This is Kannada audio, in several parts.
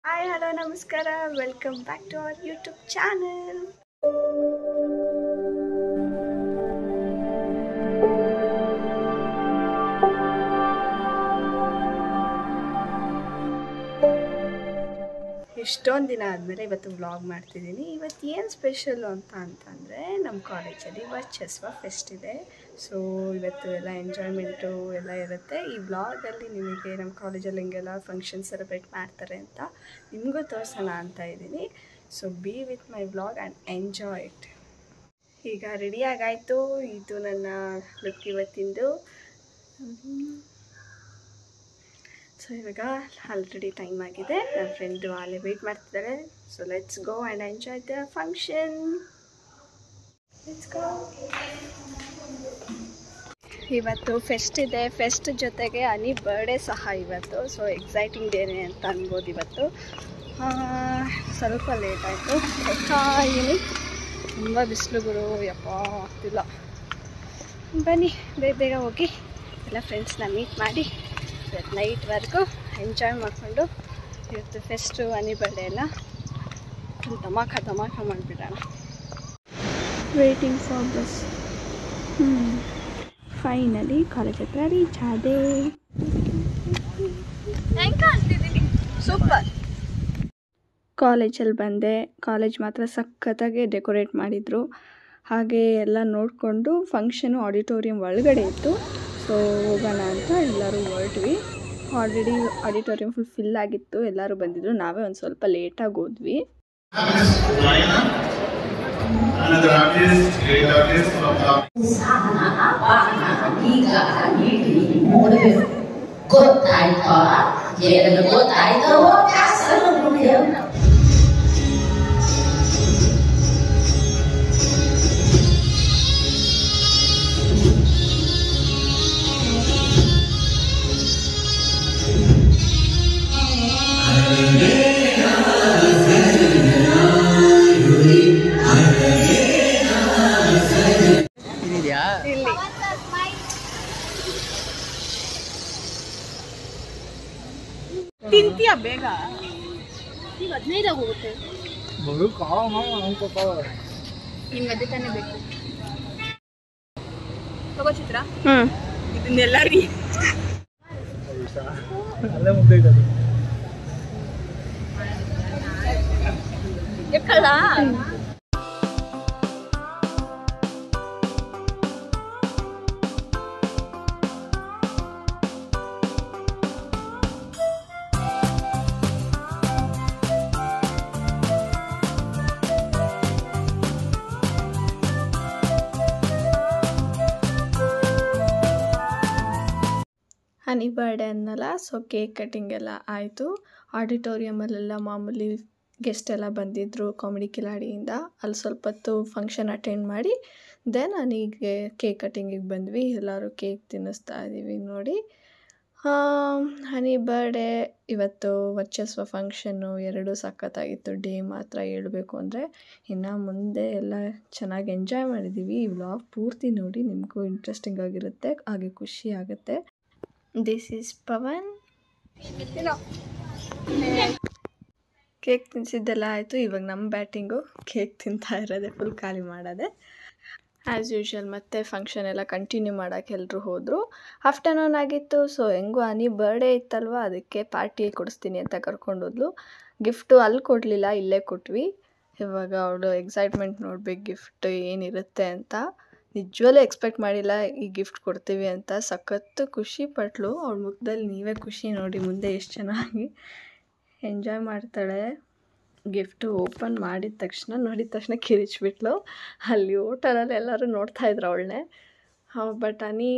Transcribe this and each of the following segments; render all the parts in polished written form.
Hi, hello, namaskara. Welcome back to our YouTube channel. ಇಷ್ಟೊಂದು ದಿನ ಆದಮೇಲೆ ಇವತ್ತು ವ್ಲಾಗ್ ಮಾಡ್ತಿದ್ದೀನಿ. ಇವತ್ತು ಏನು ಸ್ಪೆಷಲ್ಲು ಅಂತಂದರೆ ನಮ್ಮ ಕಾಲೇಜಲ್ಲಿ ವರ್ಚಸ್ವ ಫೆಸ್ಟ್ ಇದೆ. ಸೊ ಇವತ್ತು ಎಲ್ಲ ಎಂಜಾಯ್ಮೆಂಟು ಎಲ್ಲ ಇರುತ್ತೆ. ಈ ವ್ಲಾಗಲ್ಲಿ ನಿಮಗೆ ನಮ್ಮ ಕಾಲೇಜಲ್ಲಿ ಹಿಂಗೆಲ್ಲ ಫಂಕ್ಷನ್ ಸೆಲೆಬ್ರೇಟ್ ಮಾಡ್ತಾರೆ ಅಂತ ನಿಮಗೂ ತೋರಿಸೋಣ ಅಂತ ಇದ್ದೀನಿ. So be with my vlog and enjoy it. ಈಗ ರೆಡಿಯಾಗಾಯಿತು. ಇದು ನನ್ನ ಲುಕ್ ಇವತ್ತಿಂದು. ಸೊ ಇವಾಗ ಆಲ್ರೆಡಿ ಟೈಮ್ ಆಗಿದೆ. ನನ್ನ ಫ್ರೆಂಡು ಅಲ್ಲೇ ವೆಯ್ಟ್ ಮಾಡ್ತಿದ್ದಾರೆ. So let's go and enjoy the function. Let's go. ಇವತ್ತು ಫೆಸ್ಟ್ ಇದೆ. ಫೆಸ್ಟ್ ಜೊತೆಗೆ ಅನಿ ಬರ್ಡೇ ಸಹ ಇವತ್ತು. ಸೊ ಎಕ್ಸೈಟಿಂಗ್ ಡೇನೆ ಅಂತ ಅನ್ಬೋದು. ಇವತ್ತು ಸ್ವಲ್ಪ ಲೇಟ್ ಆಯಿತು. ಇದ್ದೀನಿ, ತುಂಬ ಬಿಸಿಲುಗಳು ಯಪ್ಪ ಆಗ್ತಿಲ್ಲ. ಬನ್ನಿ ಬೇಗ ಬೇಗ ಹೋಗಿ ಎಲ್ಲ ಫ್ರೆಂಡ್ಸ್ನ ಮೀಟ್ ಮಾಡಿ ಇವತ್ತು ನೈಟ್ವರೆಗೂ ಎಂಜಾಯ್ ಮಾಡಿಕೊಂಡು ಇವತ್ತು ಫೆಸ್ಟು ಅನಿ ಬರ್ಡೇ ಎಲ್ಲ ಫುಲ್ ಧಮಾಕ ಮಾಡಿಬಿಡೋಣ. Waiting for bus. Finally college ಹತ್ರ ರೀಚ್ ಆದೆ. ಸೂಪರ್. ಕಾಲೇಜಲ್ಲಿ ಬಂದೆ. ಕಾಲೇಜ್ ಮಾತ್ರ ಸಖತ್ತಾಗಿ ಡೆಕೋರೇಟ್ ಮಾಡಿದರು. ಹಾಗೆ ಎಲ್ಲ ನೋಡಿಕೊಂಡು ಫಂಕ್ಷನು ಆಡಿಟೋರಿಯಂ ಒಳಗಡೆ ಇತ್ತು. ಸೊ ಹೋಗೋಣ ಅಂತ ಎಲ್ಲರೂ ಹೊರಟ್ವಿ. ಆಲ್ರೆಡಿ ಆಡಿಟೋರಿಯಂ ಫಿಲ್ ಆಗಿತ್ತು, ಎಲ್ಲರೂ ಬಂದಿದ್ರು. ನಾವೇ ಒಂದು ಸ್ವಲ್ಪ ಲೇಟಾಗಿ ಹೋದ್ವಿ. ಇಲ್ಲಿ ತಿಂತೀಯ ಬೇಗ? ಈಗ 15 ಹೋಗುತ್ತೆ. ನಿನ್ ಮಧ್ಯೆ ತಾನೇ ಬೇಕು. ತಗೋ ಚಿತ್ರ. ಇದನ್ನೆಲ್ಲರಿ ಎಕ್ಕಲ್ಲ. ಹನಿ ಬರ್ಡೇ ಅನ್ನಲ್ಲ. ಸೊ ಕೇಕ್ ಕಟ್ಟಿಂಗ್ ಎಲ್ಲ ಆಯಿತು. ಆಡಿಟೋರಿಯಮಲ್ಲೆಲ್ಲ ಮಾಮೂಲಿ ಗೆಸ್ಟ್ ಎಲ್ಲ ಬಂದಿದ್ದರು ಕಾಮಿಡಿ ಕಿಲಾಡಿಯಿಂದ. ಅಲ್ಲಿ ಸ್ವಲ್ಪ ಹೊತ್ತು ಫಂಕ್ಷನ್ ಅಟೆಂಡ್ ಮಾಡಿ ದೆನ್ ನನಗೆ ಕೇಕ್ ಕಟ್ಟಿಂಗಿಗೆ ಬಂದ್ವಿ. ಎಲ್ಲರೂ ಕೇಕ್ ತಿನ್ನಿಸ್ತಾ ಇದ್ದೀವಿ ನೋಡಿ. ಹನಿ ಬರ್ಡೇ ಇವತ್ತು ವರ್ಚಸ್ವ ಫಂಕ್ಷನ್ನು ಎರಡೂ ಸಖತ್ತಾಗಿತ್ತು. ಡೇ ಮಾತ್ರ ಹೇಳಬೇಕು ಅಂದರೆ ಇನ್ನು ಮುಂದೆ ಎಲ್ಲ ಚೆನ್ನಾಗಿ ಎಂಜಾಯ್ ಮಾಡಿದ್ದೀವಿ. ಈ ವ್ಲಾಗ್ ಪೂರ್ತಿ ನೋಡಿ, ನಿಮಗೂ ಇಂಟ್ರೆಸ್ಟಿಂಗ್ ಆಗಿರುತ್ತೆ, ಹಾಗೆ ಖುಷಿ ಆಗುತ್ತೆ. This is Pavan. ಕೇಕ್ ತಿನ್ನಿಸಿದ್ದೆಲ್ಲ ಆಯಿತು. ಇವಾಗ ನಮ್ಮ ಬ್ಯಾಟಿಂಗು ಕೇಕ್ ತಿಂತಾ ಇರೋದೆ, ಫುಲ್ ಖಾಲಿ ಮಾಡೋದೆ ಆ್ಯಸ್ ಯೂಶ್ವಲ್. ಮತ್ತು ಫಂಕ್ಷನ್ ಎಲ್ಲ ಕಂಟಿನ್ಯೂ ಮಾಡೋಕ್ಕೆ ಎಲ್ಲರೂ ಹೋದರು. ಆಫ್ಟರ್ನೂನ್ ಆಗಿತ್ತು. ಸೊ ಹೆಂಗೂ ಹನಿ ಬರ್ಡೇ ಇತ್ತಲ್ವ, ಅದಕ್ಕೆ ಪಾರ್ಟಿ ಕೊಡಿಸ್ತೀನಿ ಅಂತ ಕರ್ಕೊಂಡೋದ್ಲು. ಗಿಫ್ಟು ಅಲ್ಲಿ ಕೊಡಲಿಲ್ಲ, ಇಲ್ಲೇ ಕೊಟ್ವಿ. ಇವಾಗ ಅವಳು ಎಕ್ಸೈಟ್ಮೆಂಟ್ ನೋಡ್ಬೇಕು ಗಿಫ್ಟ್ ಏನಿರುತ್ತೆ ಅಂತ. ನಿಜವಲ್ಲೂ ಎಕ್ಸ್ಪೆಕ್ಟ್ ಮಾಡಿಲ್ಲ ಈ ಗಿಫ್ಟ್ ಕೊಡ್ತೀವಿ ಅಂತ. ಸಖತ್ತು ಖುಷಿ ಪಟ್ಲು. ಅವಳ ಮುಖದಲ್ಲಿ ನೀವೇ ಖುಷಿ ನೋಡಿ ಮುಂದೆ ಎಷ್ಟು ಚೆನ್ನಾಗಿ ಎಂಜಾಯ್ ಮಾಡ್ತಾಳೆ. ಗಿಫ್ಟು ಓಪನ್ ಮಾಡಿದ ತಕ್ಷಣ ಕಿರಿಚ್ಬಿಟ್ಲು. ಅಲ್ಲಿ ಹೋಟೆಲಲ್ಲಿ ಎಲ್ಲರೂ ನೋಡ್ತಾಯಿದ್ರು ಅವಳನ್ನೇ. But honey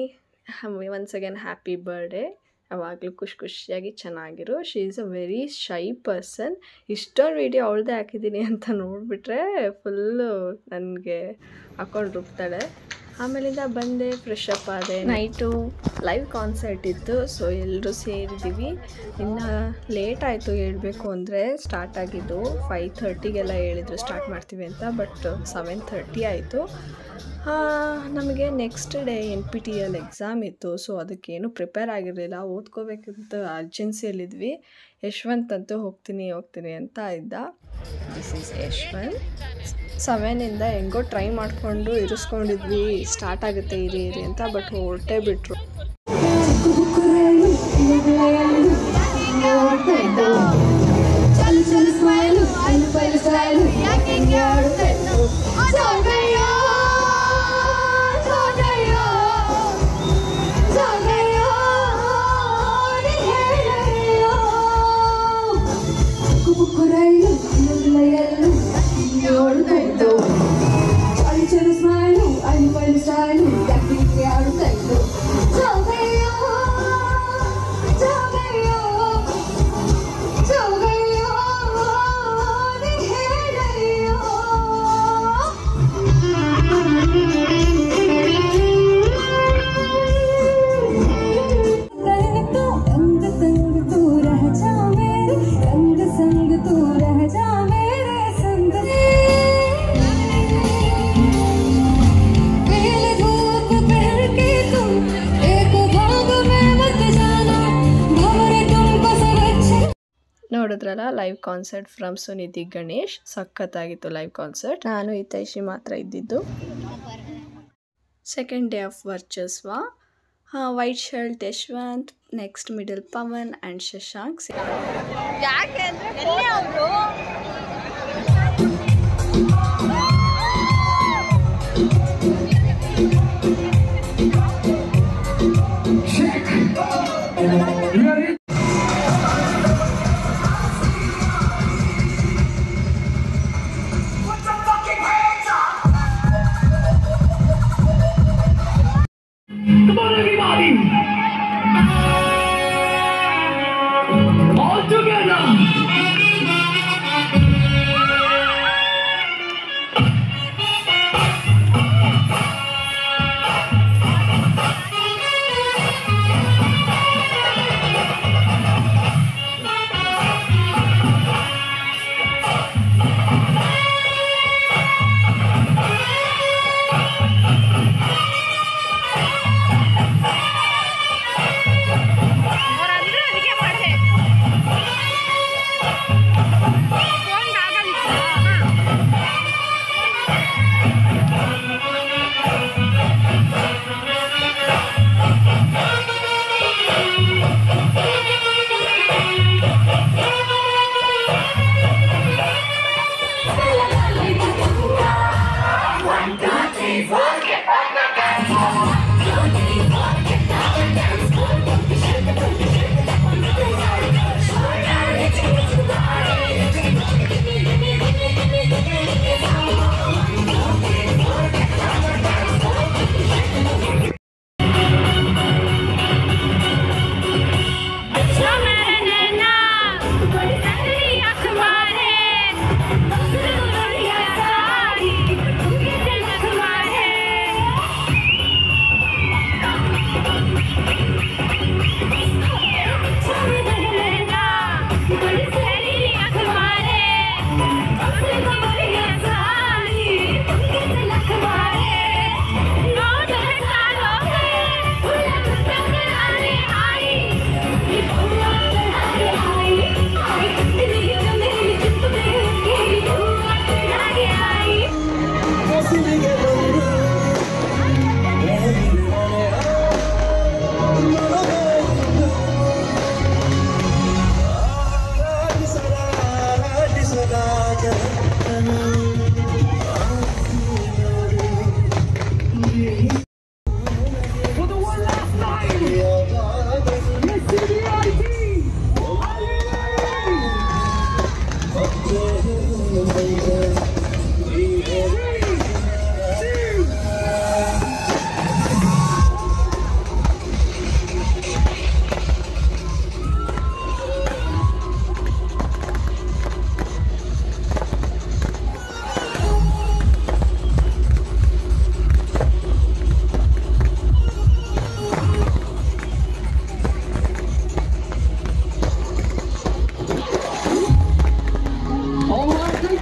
once again happy birthday. ಯಾವಾಗಲೂ ಖುಷಿಯಾಗಿ ಚೆನ್ನಾಗಿರು. She is a very shy person. ಇಷ್ಟೊಂದು ವೀಡಿಯೋ ಅವಳದೇ ಹಾಕಿದ್ದೀನಿ ಅಂತ ನೋಡಿಬಿಟ್ರೆ ಫುಲ್ಲು ನನಗೆ ಹಾಕೊಂಡು ರುಬ್ತಾಳೆ. ಆಮೇಲಿಂದ ಬಂದೆ, ಫ್ರೆಶ್ ಅಪ್ ಆದೆ. ನೈಟು ಲೈವ್ ಕಾನ್ಸರ್ಟ್ ಇತ್ತು, ಸೊ ಎಲ್ಲರೂ ಸೇರಿದ್ದೀವಿ. ಇನ್ನು ಲೇಟ್ ಆಯಿತು ಹೇಳಬೇಕು ಅಂದರೆ. ಸ್ಟಾರ್ಟ್ ಆಗಿದ್ದು 5:30ಗೆಲ್ಲ ಹೇಳಿದ್ರು ಸ್ಟಾರ್ಟ್ ಮಾಡ್ತೀವಿ ಅಂತ, ಬಟ್ 7:30 ಆಯಿತು. ನಮಗೆ ನೆಕ್ಸ್ಟ್ ಡೇ NPTEL ಎಕ್ಸಾಮ್ ಇತ್ತು, ಸೊ ಅದಕ್ಕೇನು ಪ್ರಿಪೇರ್ ಆಗಿರಲಿಲ್ಲ. ಓದ್ಕೋಬೇಕಂತ ಅರ್ಜೆನ್ಸಿಯಲ್ಲಿದ್ವಿ. ಯಶ್ವಂತ್ ಅಂತೂ ಹೋಗ್ತೀನಿ ಅಂತ ಇದ್ದ. This is Yashwant. 7ಇಂದ ಹೆಂಗೋ ಟ್ರೈ ಮಾಡಿಕೊಂಡು ಇರಿಸ್ಕೊಂಡಿದ್ವಿ, ಸ್ಟಾರ್ಟ್ ಆಗುತ್ತೆ ಇರಿ ಅಂತ, ಬಟ್ ಹೊರಟೇ ಬಿಟ್ರು. ನೋಡಿದ್ರಲ್ಲ live concert from Sunidhi Ganesh. ಸಖತ್ತಾಗಿತ್ತು ಲೈವ್ ಕಾನ್ಸರ್ಟ್. ನಾನು ಹಿತೈಷಿ ಮಾತ್ರ ಇದ್ದಿದ್ದು. Second day of Varchasva. White shirt Yashwant, next middle Pavan and Shashank. ಯಾಕೆ ಅಂದರೆ ಅವರು Come on, everybody! All together!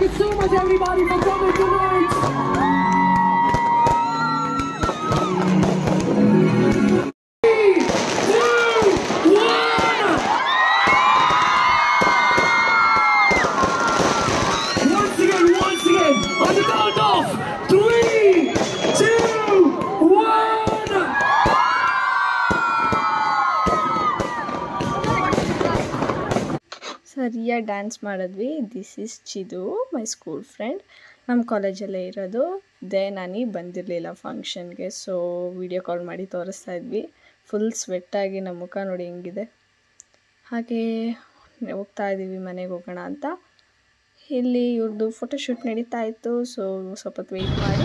you so much, everybody, for coming tonight. Once again, on the count of 3, 2, 1. ಸರಿಯಾಗಿ ಡ್ಯಾನ್ಸ್ ಮಾಡಿದ್ವಿ. This is Chidu, my school friend. ನಮ್ಮ ಕಾಲೇಜಲ್ಲೇ ಇರೋದು. ನಾನಿ ಬಂದಿರಲಿಲ್ಲ ಫಂಕ್ಷನ್ಗೆ, ಸೊ ವಿಡಿಯೋ ಕಾಲ್ ಮಾಡಿ ತೋರಿಸ್ತಾ ಇದ್ವಿ. ಫುಲ್ ಸ್ವೆಟ್ಟಾಗಿ ನಮ್ಮ ಮುಖ ನೋಡಿ ಹೆಂಗಿದೆ. ಹಾಗೆ ಹೋಗ್ತಾ ಇದ್ದೀವಿ ಮನೆಗೆ ಹೋಗೋಣ ಅಂತ. ಇಲ್ಲಿ ಇವ್ರದ್ದು ಫೋಟೋಶೂಟ್ ನಡೀತಾ ಇತ್ತು, ಸೊ ಸ್ವಲ್ಪ ಹೊತ್ತು ವೆಯ್ಟ್ ಮಾಡಿ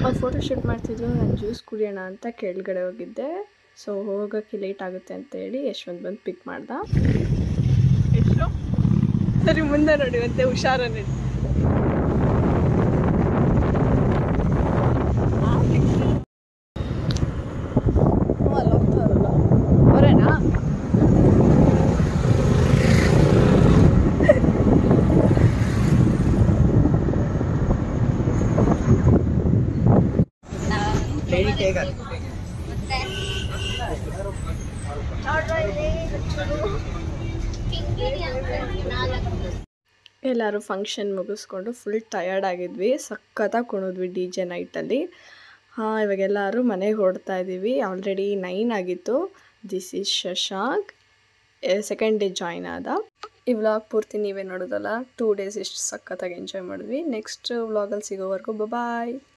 ಅವ್ರು ಫೋಟೋಶೂಟ್ ಮಾಡ್ತಿದ್ರು. ನಾನು ಜ್ಯೂಸ್ ಕುಡಿಯೋಣ ಅಂತ ಕೆಳಗಡೆ ಹೋಗಿದ್ದೆ. ಸೊ ಹೋಗೋಕ್ಕೆ ಲೇಟ್ ಆಗುತ್ತೆ ಅಂತೇಳಿ ಯಶ್ವಂತ್ ಬಂದು ಪಿಕ್ ಮಾಡ್ದ. ಎಷ್ಟು ಸರಿ ಮುಂದೆ ನೋಡಿ ಮತ್ತೆ ಹುಷಾರ ನಡಿ. ಅಲ್ಲಿ ಹೋಗ್ತಾರಲ್ಲ ಅವರೇನಾ? ಎಲ್ಲರೂ ಫಂಕ್ಷನ್ ಮುಗಿಸ್ಕೊಂಡು ಫುಲ್ ಟಯರ್ಡ್ ಆಗಿದ್ವಿ. ಸಖತ್ತಾಗಿ ಕುಣಿದ್ವಿ DJ ನೈಟಲ್ಲಿ. ಇವಾಗೆಲ್ಲರೂ ಮನೆಗೆ ಹೊರಡ್ತಾ ಇದ್ದೀವಿ. ಆಲ್ರೆಡಿ 9 ಆಗಿತ್ತು. This is Shashank, second day join ಆದ. ಈ ವ್ಲಾಗ್ ಪೂರ್ತಿ ನೀವೇ ನೋಡೋದಲ್ಲ. 2 ಡೇಸ್ ಎಷ್ಟು ಸಖತ್ತಾಗಿ ಎಂಜಾಯ್ ಮಾಡಿದ್ವಿ. ನೆಕ್ಸ್ಟ್ ವ್ಲಾಗಲ್ಲಿ ಸಿಗೋವರೆಗೂ ಬಾಯ್.